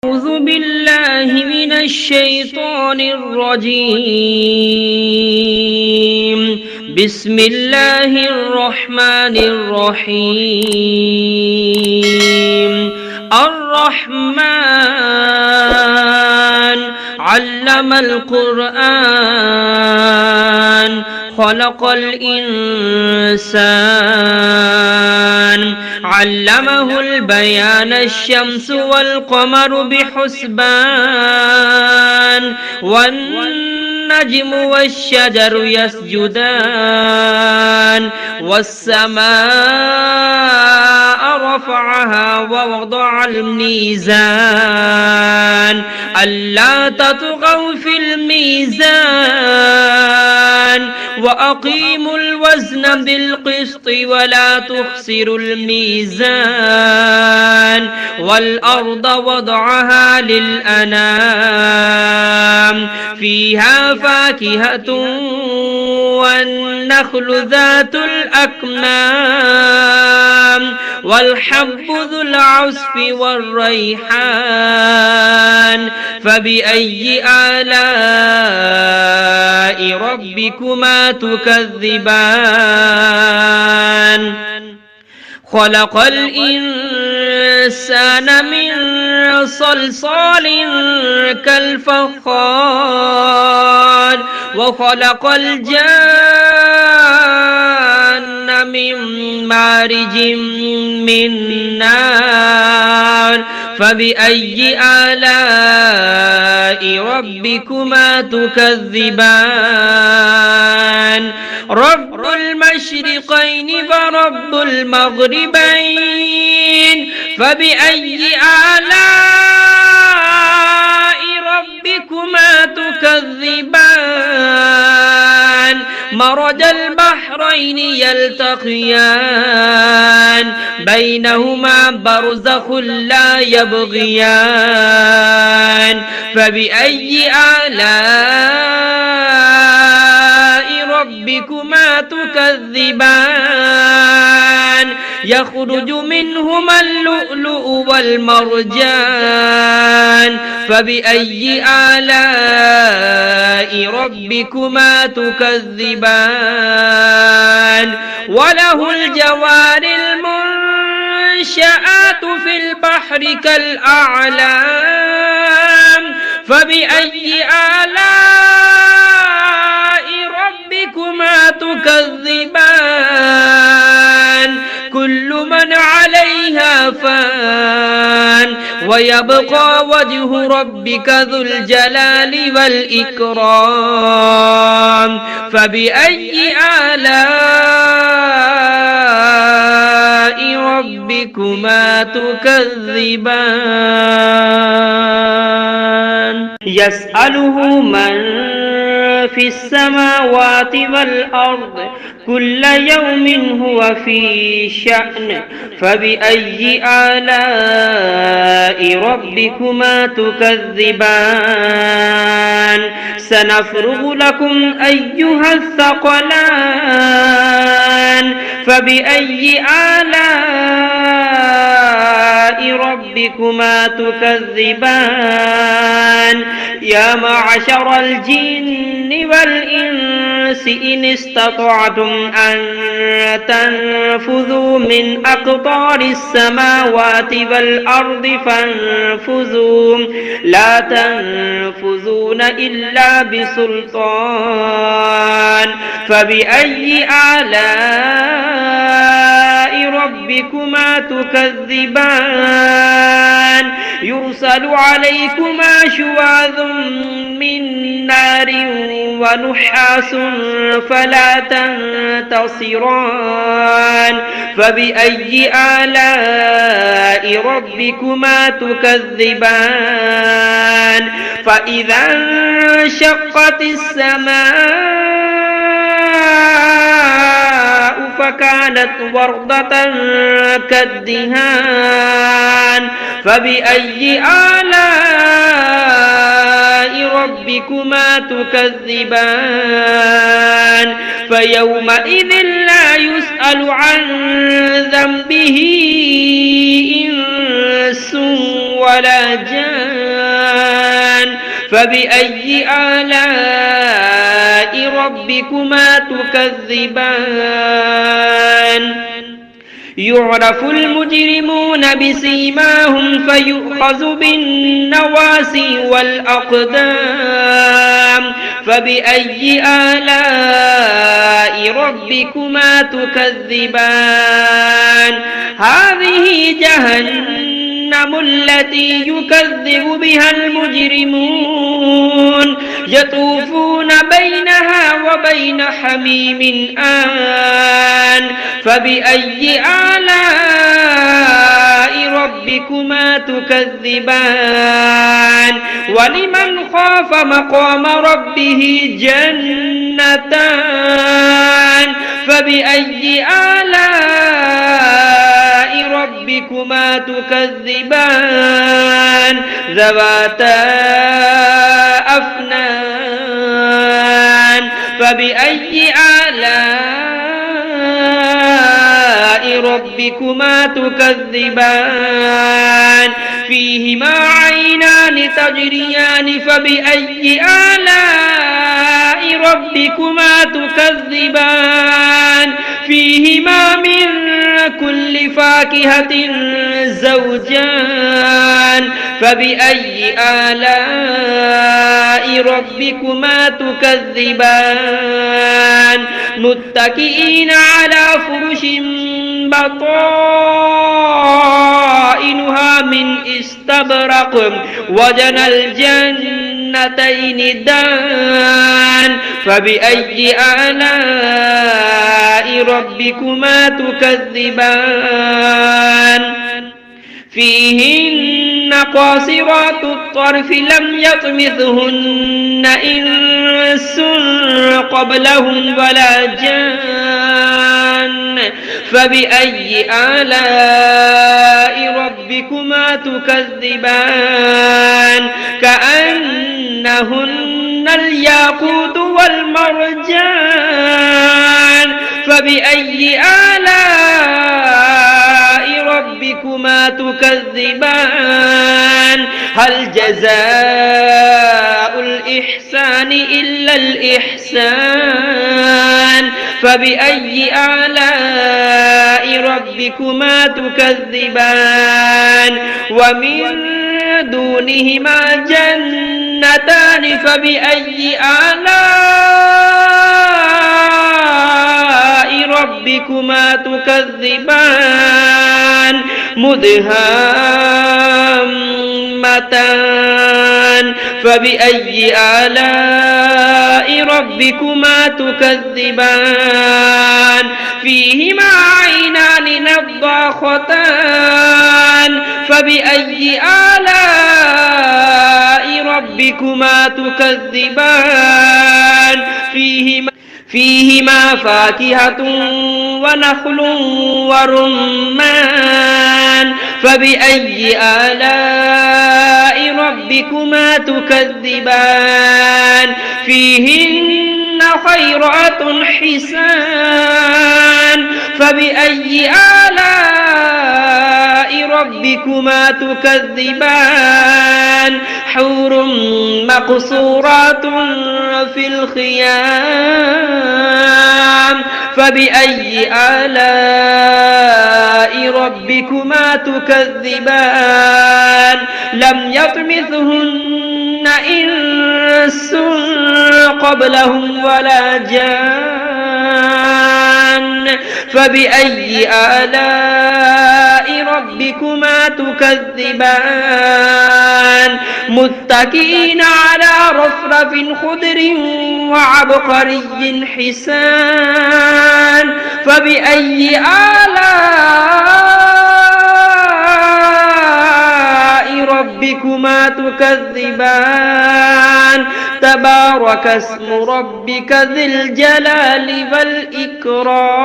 أعوذ بالله من الشيطان الرجيم بسم الله الرحمن الرحيم الرحمن علم القرآن خلق الإنسان علمه البيان الشمس والقمر بحسبان والنجم والشجر يسجدان والسماء رفعها ووضع الميزان ألا تطغوا في الميزان وأقيموا الوزن بالقسط ولا تخسروا الميزان والأرض وضعها للأنام فيها فاكهة والنخل ذات الأكمام والحب ذو العصف والريحان فبأي آلاء ربكما تكذبان خلق الإنسان من صلصال كالفخار وخلق الجان من مارج من نار فبأي آلاء ربكما تكذبان رب المشرقين ورب المغربين فبأي آلاء ربكما تكذبان مرج البحرين يلتقيان بينهما برزخ لا يبغيان فبأي آلاء ربكما تكذبان يخرج منهما اللؤلؤ والمرجان فبأي آلاء ربكما تكذبان وله الجوار المنشآت في البحر كالأعلام فبأي آلاء ربكما تكذبان كل من عليها فان ويبقى وجه ربك ذو الجلال والإكرام فبأي آلاء ربكما تكذبان يسأله من في السماوات والأرض كل يوم هو في شأن فبأي آلاء ربكما تكذبان سنفرغ لكم أيها الثقلان فبأي آلاء ربكما تكذبان يا معشر الجن والإنس إن استطعتم أن تنفذوا من أقطار السماوات والأرض فانفذوا لا تنفذون إلا بسلطان فبأي آلاء ربكما تكذبان يرسل عليكما شواظ من نار ونحاس فلا تنتصران فبأي آلاء ربكما تكذبان فإذا انشقت السماء فكانت وردة كالدهان فبأي آلاء ربكما تكذبان فيومئذ لا يسأل عن ذنبه إنس ولا جان فبأي آلاء ربكما تكذبان يعرف المجرمون بسيماهم فيؤخذ بالنواسي والأقدام فبأي آلاء ربكما تكذبان هذه جهنم التي يكذب بها المجرمون يطوفون بينها وبين حميم آن فبأي آلاء ربكما تكذبان ولمن خاف مقام ربه جنتان فبأي آلاء ربكما تكذبان ذواتا أفنان فبأي آلاء ربكما تكذبان فيهما عينان تجريان فبأي آلاء ربكما تكذبان فيهما من كل فاكهة زوجان فبأي آلاء ربكما تكذبان متكئين على فرش بطائنها من استبرق وجنى الجنتين دان فبأي آلاء ربكما تكذبان فيهن قاصرات الطرف لم يطمثهن إنس قبلهم ولا جان فبأي آلاء ربكما تكذبان كأنهن الياقوت والمرجان فبأي آلاء ربكما تكذبان هل جزاء الإحسان إلا الإحسان فبأي آلاء ربكما تكذبان ومن دونهما جنتان فبأي آلاء ربكما تكذبان مدهامتان فبأي آلاء ربكما تكذبان فيهما عينان نضاختان فبأي آلاء ربكما تكذبان فيهما فاكهة ونخل ورمان فبأي آلاء ربكما تكذبان فيهن خيرات حسان فبأي آلاء ربكما تكذبان حور مقصورات في الخيام فبأي آلاء ربكما تكذبان لم يطمثهن إنس قبلهم ولا جان فبأي آلاء ربكما تكذبان متكئين على رفرف خضر وعبقري حسان فبأي آلاء ربكما تكذبان تبارك اسم ربك ذي الجلال والإكرام